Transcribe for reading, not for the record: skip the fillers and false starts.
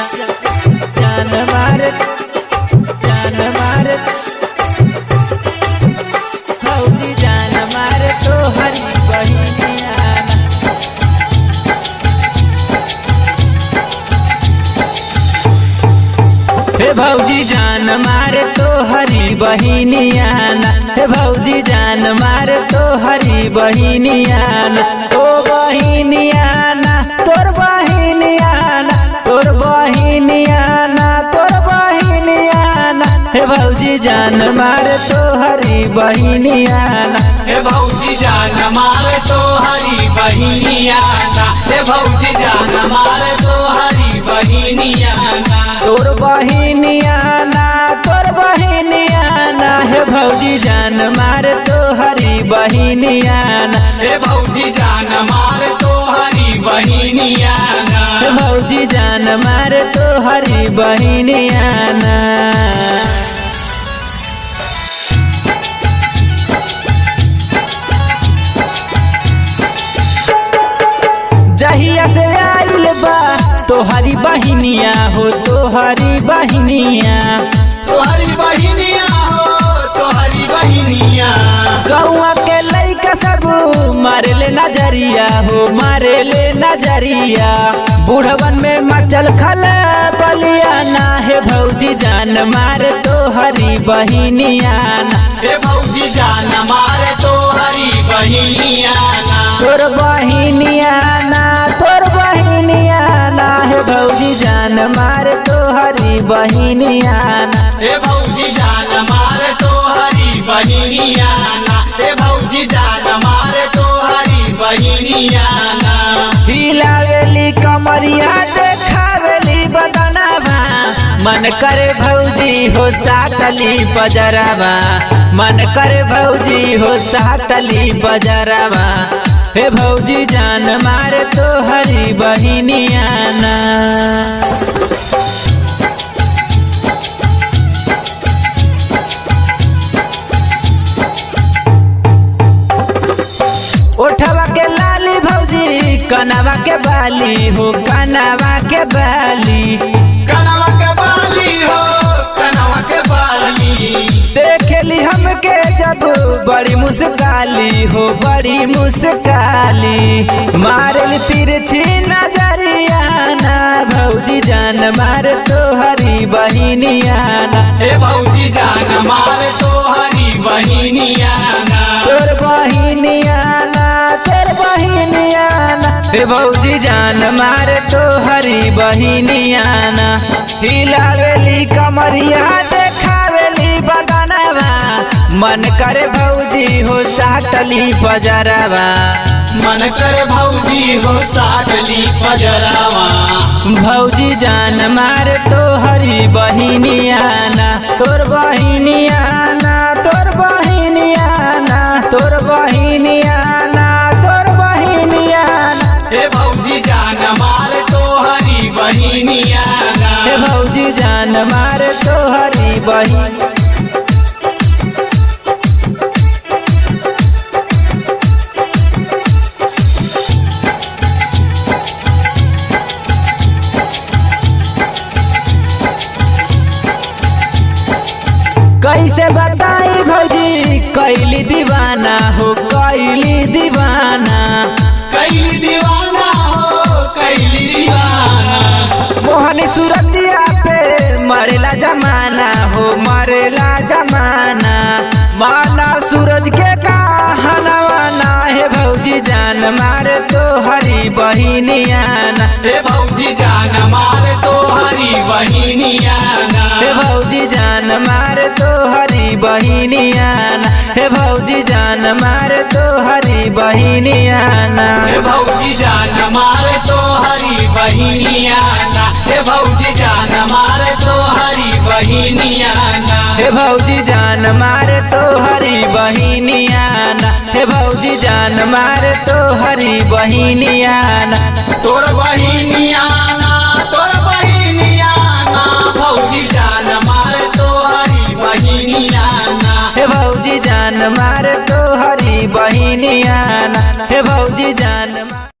जान मार भौजी जान मार तो हरी बहिनिया हे भौजी जान मार तो हरी बहिनिया हे भौजी जान मार तो हरी बहिनिया ओ बहिनिया तोर बहिनिया तोर बहिनिया तोर बहिनिया हे भौजी जान मार तो हरी बहिनिया हे भौजी जान मार तो हरी बहिनिया हे भौजी जान मार तो हरी बहिनिया तोर बहिनिया तोर बहिनिया हे भौजी जान मार तो हरी बहिनिया हे भौजी जान मार तो हरी बहिनिया हे भौजी जान मार तो हरी बहिनिया जहिया से आइल बा तोहरी बहिनिया हो तोहरी बहिनिया तोहरी बहिनिया हो तोहरी बहिनिया गौआ के लइका सब मारे ले नजरिया हो मारे ले नजरिया बूढ़वन में मचल खल बलिया ना हे भौजी जान मार तोहरी बहिनिया हे भौजी जान मार तो हरी बहिनिया तोर बहिनिया तोर बहिनिया हे भौजी जान मार तोहरी बहिनिया हे भौजी जान मार तो हरी बहिनिया हे भौजी जान मार तो हरी बहिनिया हिलावेली कमरिया देखावेली बदनवा मन करे भौजी हो साटली बजरवा मन करे भौजी हो साटली बजरवा हे भौजी जान मार तो हरी बहिनिया ओठवा के लाली भौजी कनवा के बाली हो कनवा के बाली कनवा के बाली हो कनवा के बाली देखेली हमके जब बड़ी मुस्काली हो बड़ी मुस्काली मारल तिरछी नजरिया ना भौजी जान मार तो हरी बहिनिया हे भौजी जान मार तो हरी बहिनिया तोर बहिनिया तोर बहिनिया हे भौजी जान मार तो हरी बहिनिया हिलावेली कमरिया देखावेली बदनवा मन करे भौजी हो साटली बजरवा मन करे भौजी हो साटली बजरवा भौजी जान मार तो हरी बहिनिया तोर बहिनिया तोर बहिनिया तोर बहिनिया तोर बहिनिया हे भौजी जान मार तो हरी बहिनिया हे भौजी जान मार तो हरी बहिन कैसे बताई भौजी कैली दीवाना हो कैली दीवाना कैली दीवाना हो कैली दीवाना मोहनी सूरतिया पे मरेला जमाना हो मरेला जमाना माना सूरज के कहनवा ना हे भौजी जान मार तो हरी बहिनिया हे भौजी जान मार तो हरी बहिनिया हे भौजी जान मार तो हरी बहिनिया हे भौजी जान मार तो हरी बहिनिया हे भौजी जान मार तो हरी बहिनिया हे भौजी जान मार तो हरी बहिनिया हे भौजी जान मार तो हरी बहिनिया हे भौजी जान मार तो हरी बहिनिया तोर